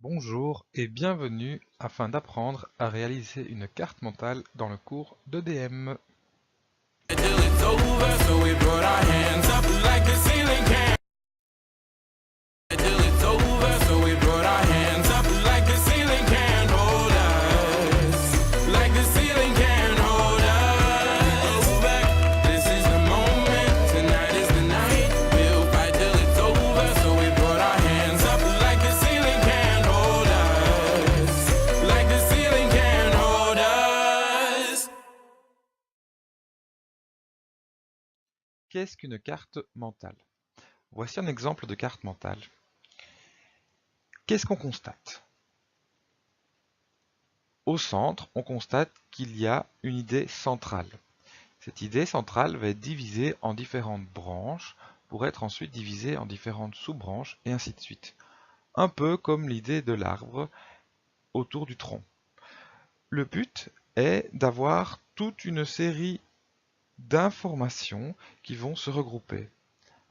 Bonjour et bienvenue afin d'apprendre à réaliser une carte mentale dans le cours d'EDM. Qu'est-ce qu'une carte mentale? Voici un exemple de carte mentale. Qu'est-ce qu'on constate? Au centre, on constate qu'il y a une idée centrale. Cette idée centrale va être divisée en différentes branches pour être ensuite divisée en différentes sous-branches et ainsi de suite. Un peu comme l'idée de l'arbre autour du tronc. Le but est d'avoir toute une série d'informations qui vont se regrouper.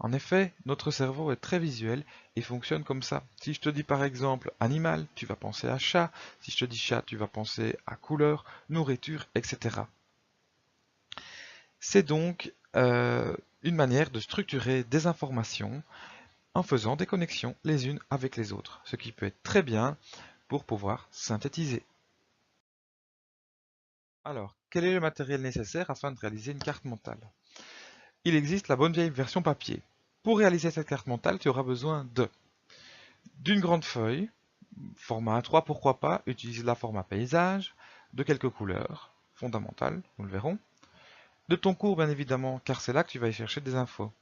En effet, notre cerveau est très visuel et fonctionne comme ça. Si je te dis par exemple animal, tu vas penser à chat. Si je te dis chat, tu vas penser à couleur, nourriture, etc. C'est donc une manière de structurer des informations en faisant des connexions les unes avec les autres, ce qui peut être très bien pour pouvoir synthétiser. Alors, quel est le matériel nécessaire afin de réaliser une carte mentale? Il existe la bonne vieille version papier. Pour réaliser cette carte mentale, tu auras besoin d'une grande feuille, format A3 pourquoi pas, utilise la format paysage, de quelques couleurs, fondamentales, nous le verrons, de ton cours bien évidemment, car c'est là que tu vas y chercher des infos.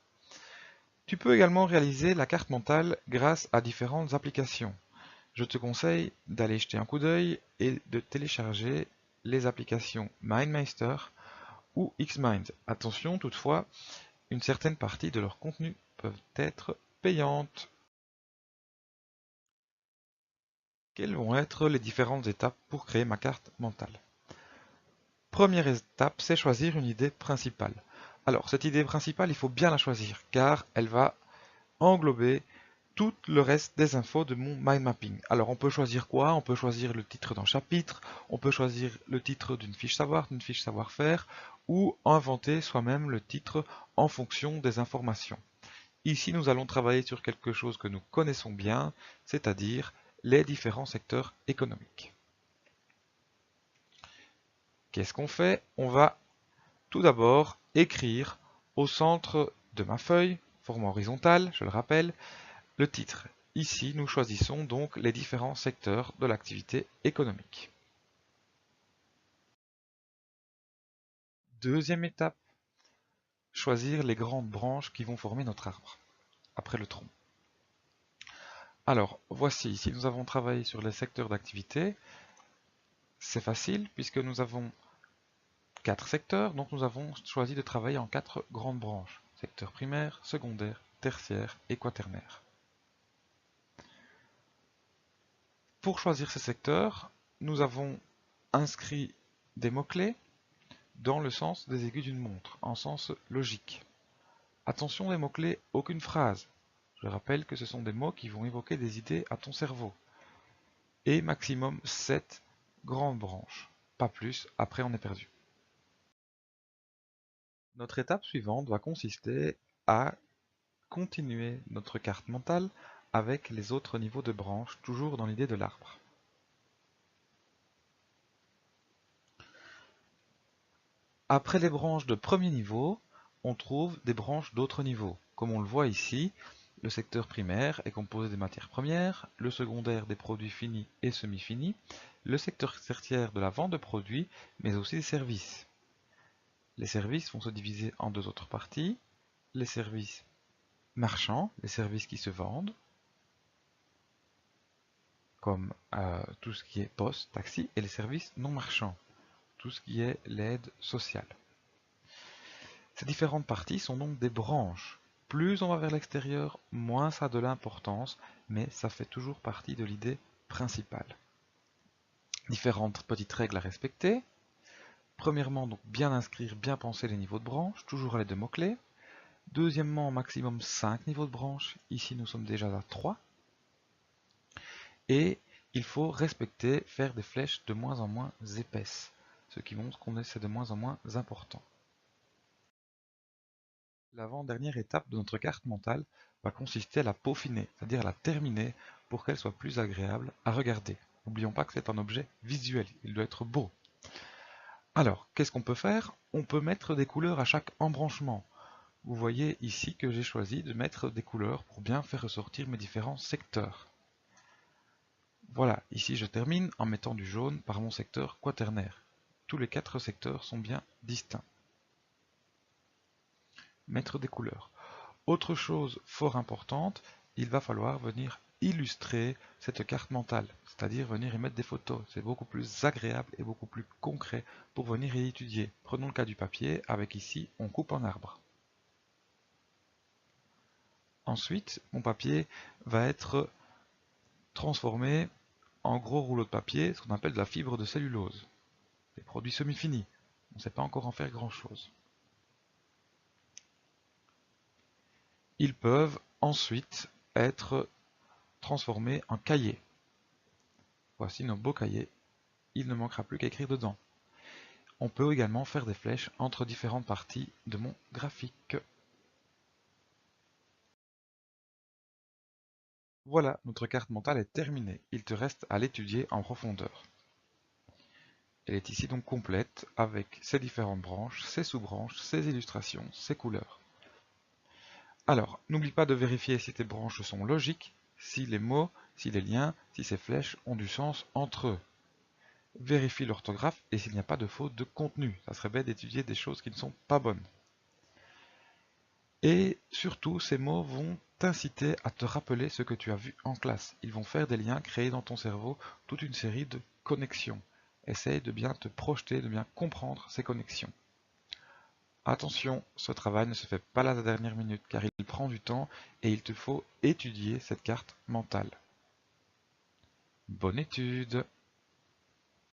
Tu peux également réaliser la carte mentale grâce à différentes applications. Je te conseille d'aller jeter un coup d'œil et de télécharger les applications MindMeister ou Xmind. Attention toutefois, une certaine partie de leur contenu peuvent être payantes. Quelles vont être les différentes étapes pour créer ma carte mentale? Première étape, c'est choisir une idée principale. Alors, cette idée principale, il faut bien la choisir, car elle va englober tout le reste des infos de mon mind mapping. Alors, on peut choisir quoi? On peut choisir le titre d'un chapitre, on peut choisir le titre d'une fiche savoir, d'une fiche savoir-faire, ou inventer soi-même le titre en fonction des informations. Ici, nous allons travailler sur quelque chose que nous connaissons bien, c'est-à-dire les différents secteurs économiques. Qu'est-ce qu'on fait? On va tout d'abord écrire au centre de ma feuille, format horizontal, je le rappelle, le titre. Ici, nous choisissons donc les différents secteurs de l'activité économique. Deuxième étape, choisir les grandes branches qui vont former notre arbre, après le tronc. Alors, voici, ici nous avons travaillé sur les secteurs d'activité. C'est facile puisque nous avons 4 secteurs, donc nous avons choisi de travailler en 4 grandes branches. Secteur primaire, secondaire, tertiaire et quaternaire. Pour choisir ces secteurs, nous avons inscrit des mots-clés dans le sens des aiguilles d'une montre, en sens logique. Attention les mots-clés, aucune phrase. Je rappelle que ce sont des mots qui vont évoquer des idées à ton cerveau. Et maximum 7 grandes branches. Pas plus, après on est perdu. Notre étape suivante va consister à continuer notre carte mentale avec les autres niveaux de branches, toujours dans l'idée de l'arbre. Après les branches de premier niveau, on trouve des branches d'autres niveaux. Comme on le voit ici, le secteur primaire est composé des matières premières, le secondaire des produits finis et semi-finis, le secteur tertiaire de la vente de produits, mais aussi des services. Les services vont se diviser en deux autres parties, les services marchands, les services qui se vendent, comme tout ce qui est poste, taxi, et les services non marchands, tout ce qui est l'aide sociale. Ces différentes parties sont donc des branches. Plus on va vers l'extérieur, moins ça a de l'importance, mais ça fait toujours partie de l'idée principale. Différentes petites règles à respecter. Premièrement, donc bien inscrire, bien penser les niveaux de branches, toujours à l'aide de mots-clés. Deuxièmement, maximum 5 niveaux de branches. Ici, nous sommes déjà à 3. Et il faut respecter, faire des flèches de moins en moins épaisses, ce qui montre qu'on c'est de moins en moins important. L'avant-dernière étape de notre carte mentale va consister à la peaufiner, c'est-à-dire à la terminer pour qu'elle soit plus agréable à regarder. N'oublions pas que c'est un objet visuel, il doit être beau. Alors, qu'est-ce qu'on peut faire? On peut mettre des couleurs à chaque embranchement. Vous voyez ici que j'ai choisi de mettre des couleurs pour bien faire ressortir mes différents secteurs. Voilà, ici je termine en mettant du jaune par mon secteur quaternaire. Tous les 4 secteurs sont bien distincts. Mettre des couleurs. Autre chose fort importante, il va falloir venir illustrer cette carte mentale, c'est-à-dire venir y mettre des photos. C'est beaucoup plus agréable et beaucoup plus concret pour venir y étudier. Prenons le cas du papier, avec ici on coupe un arbre. Ensuite, mon papier va être transformé en gros rouleau de papier, ce qu'on appelle de la fibre de cellulose. Des produits semi-finis. On ne sait pas encore en faire grand-chose. Ils peuvent ensuite être transformés en cahiers. Voici nos beaux cahiers. Il ne manquera plus qu'à écrire dedans. On peut également faire des flèches entre différentes parties de mon graphique. Voilà, notre carte mentale est terminée. Il te reste à l'étudier en profondeur. Elle est ici donc complète avec ses différentes branches, ses sous-branches, ses illustrations, ses couleurs. Alors, n'oublie pas de vérifier si tes branches sont logiques, si les mots, si les liens, si ces flèches ont du sens entre eux. Vérifie l'orthographe et s'il n'y a pas de faute de contenu. Ça serait bête d'étudier des choses qui ne sont pas bonnes. Et surtout, ces mots vont t'inciter à te rappeler ce que tu as vu en classe. Ils vont faire des liens, créer dans ton cerveau toute une série de connexions. Essaye de bien te projeter, de bien comprendre ces connexions. Attention, ce travail ne se fait pas à la dernière minute car il prend du temps et il te faut étudier cette carte mentale. Bonne étude!